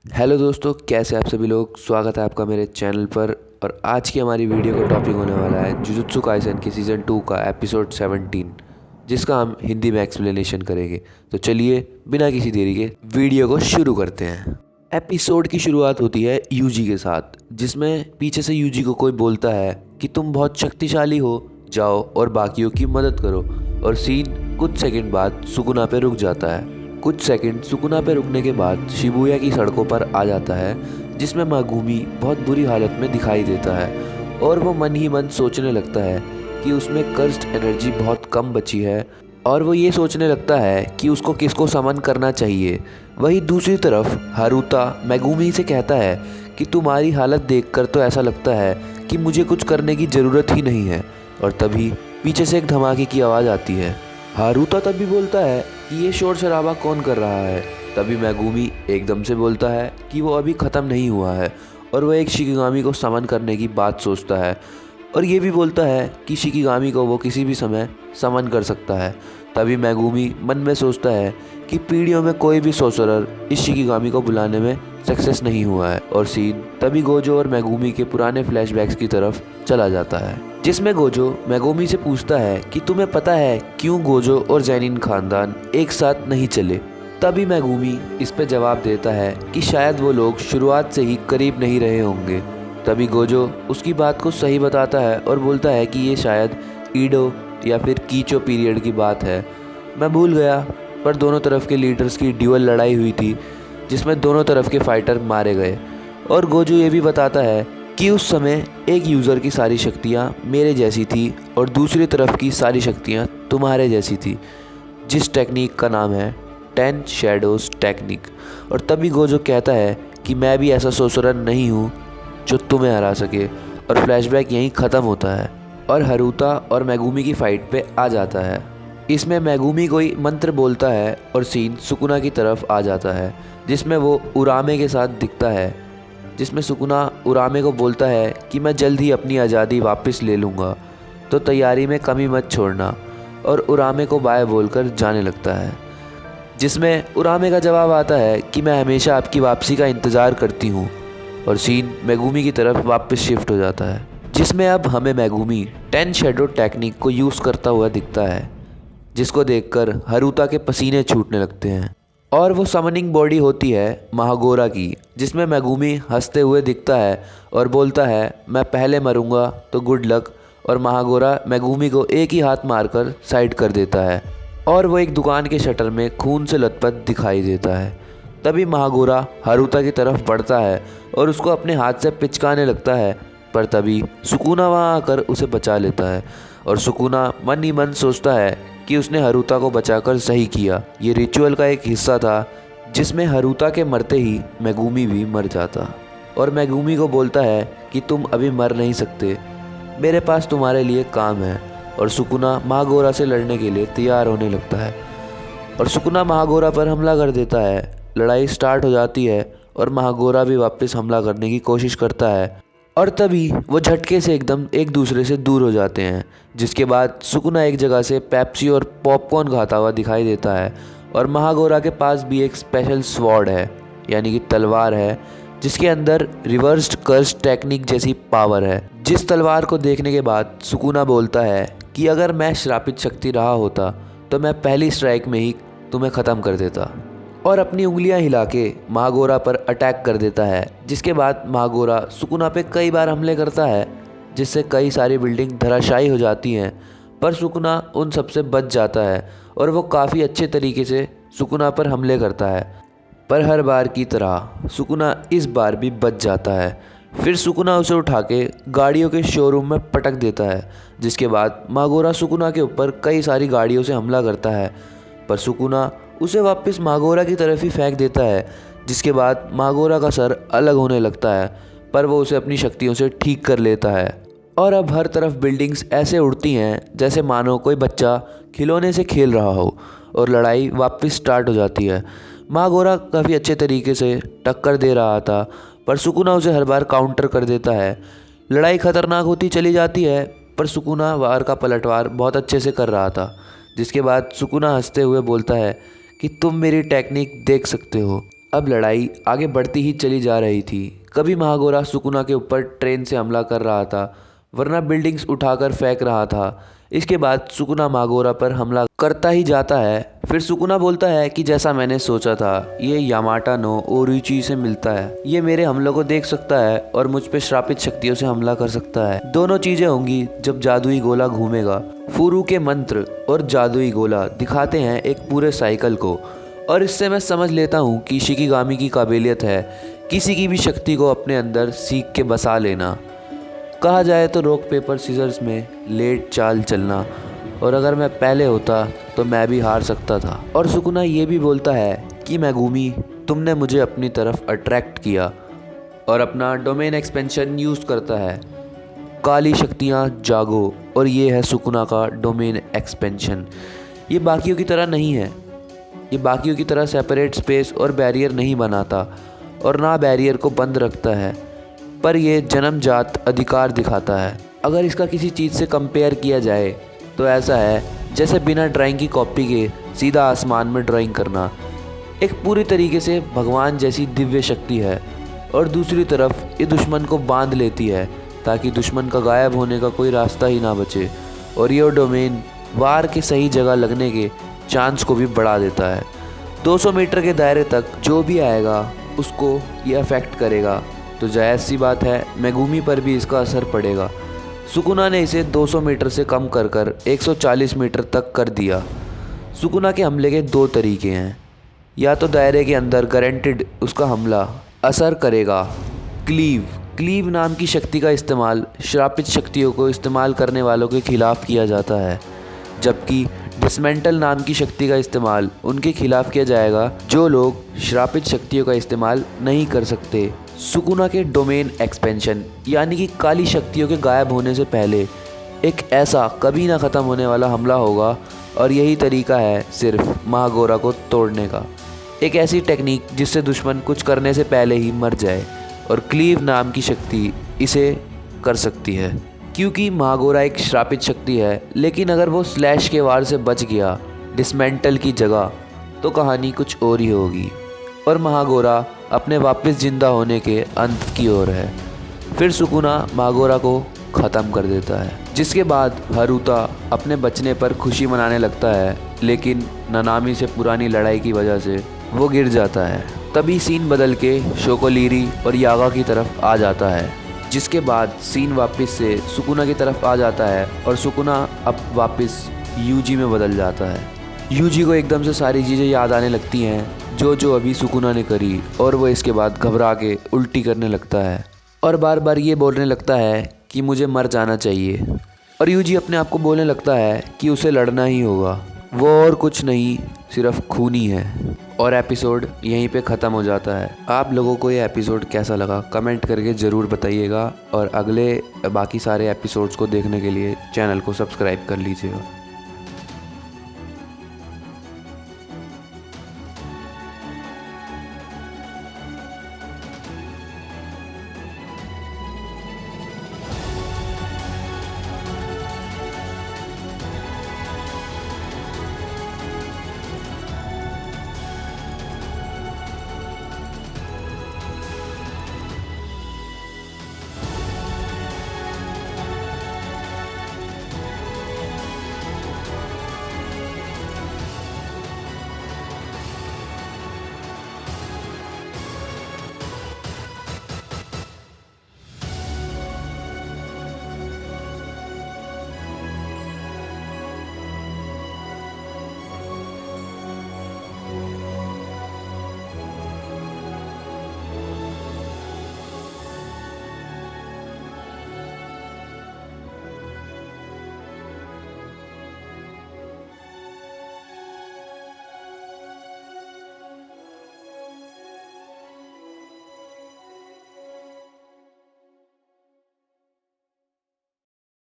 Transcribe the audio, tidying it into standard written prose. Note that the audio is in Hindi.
हेलो दोस्तों, कैसे आप सभी लोग। स्वागत है आपका मेरे चैनल पर। और आज की हमारी वीडियो का टॉपिक होने वाला है जुजुत्सु काइसेन के सीज़न 2 का एपिसोड 17, जिसका हम हिंदी में एक्सप्लेनेशन करेंगे। तो चलिए बिना किसी देरी के वीडियो को शुरू करते हैं। एपिसोड की शुरुआत होती है यूजी के साथ, जिसमें पीछे से यूजी को कोई बोलता है कि तुम बहुत शक्तिशाली हो, जाओ और बाकियों की मदद करो। और सीन कुछ सेकंड बाद सुकुना पे रुक जाता है। कुछ सेकंड सुकुना पे रुकने के बाद शिबुया की सड़कों पर आ जाता है, जिसमें मागुमी बहुत बुरी हालत में दिखाई देता है। और वो मन ही मन सोचने लगता है कि उसमें कर्स्ट एनर्जी बहुत कम बची है, और वो ये सोचने लगता है कि उसको किसको समन करना चाहिए। वहीं दूसरी तरफ हारुता मैगुमी से कहता है कि तुम्हारी हालत देखकर तो ऐसा लगता है कि मुझे कुछ करने की ज़रूरत ही नहीं है। और तभी पीछे से एक धमाके की आवाज़ आती है। हारुता तभी बोलता है कि ये शोर शराबा कौन कर रहा है। तभी मैगुमी एकदम से बोलता है कि वो अभी ख़त्म नहीं हुआ है, और वह एक शिकिगामी को समन करने की बात सोचता है। और ये भी बोलता है कि शिकिगामी को वो किसी भी समय समन कर सकता है। तभी मैगुमी मन में सोचता है कि पीढ़ियों में कोई भी सोर्सरर इस शिकिगामी को बुलाने में सक्सेस नहीं हुआ है। और सीन तभी गोजो और मैगुमी के पुराने फ्लैशबैक्स की तरफ चला जाता है, जिसमें गोजो मैगुमी से पूछता है कि तुम्हें पता है क्यों गोजो और जैनिन खानदान एक साथ नहीं चले। तभी मैगुमी इस पे जवाब देता है कि शायद वो लोग शुरुआत से ही करीब नहीं रहे होंगे। तभी गोजो उसकी बात को सही बताता है और बोलता है कि ये शायद ईडो या फिर कीचो पीरियड की बात है। मैं भूल गया, पर दोनों तरफ के लीडर्स की ड्यूअल लड़ाई हुई थी, जिसमें दोनों तरफ के फाइटर मारे गए। और गोजो ये भी बताता है कि उस समय एक यूज़र की सारी शक्तियाँ मेरे जैसी थी और दूसरी तरफ की सारी शक्तियाँ तुम्हारे जैसी थी, जिस टेक्निक का नाम है 10 शैडोज़ टेक्निक। और तभी गोजो कहता है कि मैं भी ऐसा सोर्सरर नहीं हूँ जो तुम्हें हरा सके। और फ्लैशबैक यहीं ख़त्म होता है और हारुता और मैगुमी की फ़ाइट पे आ जाता है। इसमें मैगुमी कोई मंत्र बोलता है और सीन सुकुना की तरफ आ जाता है, जिसमें वो उरामे के साथ दिखता है। जिसमें सुकुना उरामे को बोलता है कि मैं जल्द ही अपनी आज़ादी वापस ले लूँगा, तो तैयारी में कमी मत छोड़ना। और उरामे को बाय बोलकर जाने लगता है, जिसमें उरामे का जवाब आता है कि मैं हमेशा आपकी वापसी का इंतज़ार करती हूँ। और सीन मैगुमी की तरफ वापस शिफ्ट हो जाता है, जिसमें अब हमें मैगुमी 10 शैडो टेक्निक को यूज़ करता हुआ दिखता है, जिसको देखकर हारुता के पसीने छूटने लगते हैं। और वो समनिंग बॉडी होती है महागोरा की, जिसमें मैगुमी हंसते हुए दिखता है और बोलता है मैं पहले मरूंगा तो गुड लक। और महागोरा मैगुमी को एक ही हाथ मारकर साइड कर देता है, और वो एक दुकान के शटर में खून से लथपथ दिखाई देता है। तभी महागोरा हारुता की तरफ बढ़ता है और उसको अपने हाथ से पिचकाने लगता है, पर तभी सुकुना वहाँ आकर उसे बचा लेता है। और सुकुना मन ही मन सोचता है कि उसने हारुता को बचाकर सही किया। ये रिचुअल का एक हिस्सा था, जिसमें हारुता के मरते ही मैगुमी भी मर जाता। और मैगुमी को बोलता है कि तुम अभी मर नहीं सकते, मेरे पास तुम्हारे लिए काम है। और सुकुना महागोरा से लड़ने के लिए तैयार होने लगता है, और सुकुना महागोरा पर हमला कर देता है। लड़ाई स्टार्ट हो जाती है और महागोरा भी वापस हमला करने की कोशिश करता है, और तभी वो झटके से एकदम एक दूसरे से दूर हो जाते हैं। जिसके बाद सुकुना एक जगह से पेप्सी और पॉपकॉर्न खाता हुआ दिखाई देता है, और महागोरा के पास भी एक स्पेशल स्वॉर्ड है, यानी कि तलवार है, जिसके अंदर रिवर्स्ड कर्स टेक्निक जैसी पावर है। जिस तलवार को देखने के बाद सुकुना बोलता है कि अगर मैं श्रापित शक्ति रहा होता तो मैं पहली स्ट्राइक में ही तुम्हें ख़त्म कर देता। और अपनी उंगलियां हिला के महागोरा पर अटैक कर देता है। जिसके बाद महागोरा सुकुना पे कई बार हमले करता है, जिससे कई सारी बिल्डिंग धराशायी हो जाती हैं, पर सुकुना उन सब से बच जाता है और वो काफ़ी अच्छे तरीके से सुकुना पर हमले करता है। पर हर बार की तरह सुकुना इस बार भी बच जाता है। फिर सुकुना उसे उठा के गाड़ियों के शोरूम में पटक देता है। जिसके बाद महागोरा सुकुना के ऊपर कई सारी गाड़ियों से हमला करता है, पर सुकुना उसे वापस महागोरा की तरफ ही फेंक देता है। जिसके बाद महागोरा का सर अलग होने लगता है, पर वो उसे अपनी शक्तियों से ठीक कर लेता है। और अब हर तरफ बिल्डिंग्स ऐसे उड़ती हैं जैसे मानो कोई बच्चा खिलौने से खेल रहा हो, और लड़ाई वापस स्टार्ट हो जाती है। महागोरा काफ़ी अच्छे तरीके से टक्कर दे रहा था, पर सुकुना उसे हर बार काउंटर कर देता है। लड़ाई खतरनाक होती चली जाती है, पर सुकुना वार का पलटवार बहुत अच्छे से कर रहा था। जिसके बाद सुकुना हंसते हुए बोलता है कि तुम मेरी टेक्निक देख सकते हो। अब लड़ाई आगे बढ़ती ही चली जा रही थी। कभी महागोरा सुकुना के ऊपर ट्रेन से हमला कर रहा था, वरना बिल्डिंग्स उठाकर फेंक रहा था। इसके बाद सुकुना महागोरा पर हमला करता ही जाता है। फिर सुकुना बोलता है कि जैसा मैंने सोचा था, ये यामाटा नो ओरिची से मिलता है। ये मेरे हमलों को देख सकता है और मुझ पे श्रापित शक्तियों से हमला कर सकता है। दोनों चीजें होंगी जब जादुई गोला घूमेगा। फुरू के मंत्र और जादुई गोला दिखाते हैं एक पूरे साइकिल को, और इससे मैं समझ लेता हूँ कि शिकिगामी की काबिलियत है किसी की भी शक्ति को अपने अंदर सीख के बसा लेना। कहा जाए तो रॉक पेपर सीजर्स में लेट चाल चलना, और अगर मैं पहले होता तो मैं भी हार सकता था। और सुकुना ये भी बोलता है कि मेगुमी, तुमने मुझे अपनी तरफ अट्रैक्ट किया, और अपना डोमेन एक्सपेंशन यूज़ करता है। काली शक्तियाँ जागो, और ये है सुकुना का डोमेन एक्सपेंशन। ये बाकियों की तरह नहीं है। ये बाकियों की तरह सेपरेट स्पेस और बैरियर नहीं बनाता, और ना बैरियर को बंद रखता है, पर यह जन्मजात अधिकार दिखाता है। अगर इसका किसी चीज़ से कंपेयर किया जाए तो ऐसा है जैसे बिना ड्राइंग की कॉपी के सीधा आसमान में ड्राइंग करना। एक पूरी तरीके से भगवान जैसी दिव्य शक्ति है, और दूसरी तरफ ये दुश्मन को बांध लेती है ताकि दुश्मन का गायब होने का कोई रास्ता ही ना बचे। और ये डोमेन वार के सही जगह लगने के चांस को भी बढ़ा देता है। 200 मीटर के दायरे तक जो भी आएगा उसको ये अफेक्ट करेगा, तो जायज़ सी बात है मेगुमी पर भी इसका असर पड़ेगा। सुकुना ने इसे 200 मीटर से कम कर 140 मीटर तक कर दिया। सुकुना के हमले के दो तरीके हैं, या तो दायरे के अंदर गारंटेड उसका हमला असर करेगा। क्लीव नाम की शक्ति का इस्तेमाल श्रापित शक्तियों को इस्तेमाल करने वालों के खिलाफ किया जाता है, जबकि डिसमेंटल नाम की शक्ति का इस्तेमाल उनके खिलाफ किया जाएगा जो लोग श्रापित शक्तियों का इस्तेमाल नहीं कर सकते। सुकुना के डोमेन एक्सपेंशन यानी कि काली शक्तियों के गायब होने से पहले एक ऐसा कभी ना ख़त्म होने वाला हमला होगा, और यही तरीका है सिर्फ महागोरा को तोड़ने का। एक ऐसी टेक्निक जिससे दुश्मन कुछ करने से पहले ही मर जाए, और क्लीव नाम की शक्ति इसे कर सकती है। क्योंकि महागोरा एक श्रापित शक्ति है, लेकिन अगर वो स्लैश के वार से बच गया डिसमेंटल की जगह, तो कहानी कुछ और ही होगी, और महागोरा अपने वापस जिंदा होने के अंत की ओर है। फिर सुकुना महागोरा को ख़त्म कर देता है, जिसके बाद हारुता अपने बचने पर खुशी मनाने लगता है, लेकिन नानामी से पुरानी लड़ाई की वजह से वो गिर जाता है। तभी सीन बदल के शोकोलीरी और यागा की तरफ आ जाता है, जिसके बाद सीन वापस से सुकुना की तरफ आ जाता है, और सुकुना अब वापस यूजी में बदल जाता है। यूजी को एकदम से सारी चीज़ें याद आने लगती हैं जो अभी सुकुना ने करी, और वो इसके बाद घबरा के उल्टी करने लगता है, और बार बार ये बोलने लगता है कि मुझे मर जाना चाहिए। और यूजी अपने आप को बोलने लगता है कि उसे लड़ना ही होगा, वो और कुछ नहीं, सिर्फ खून ही है। और एपिसोड यहीं पे ख़त्म हो जाता है। आप लोगों को ये एपिसोड कैसा लगा कमेंट करके ज़रूर बताइएगा, और अगले बाकी सारे एपिसोड्स को देखने के लिए चैनल को सब्सक्राइब कर लीजिएगा।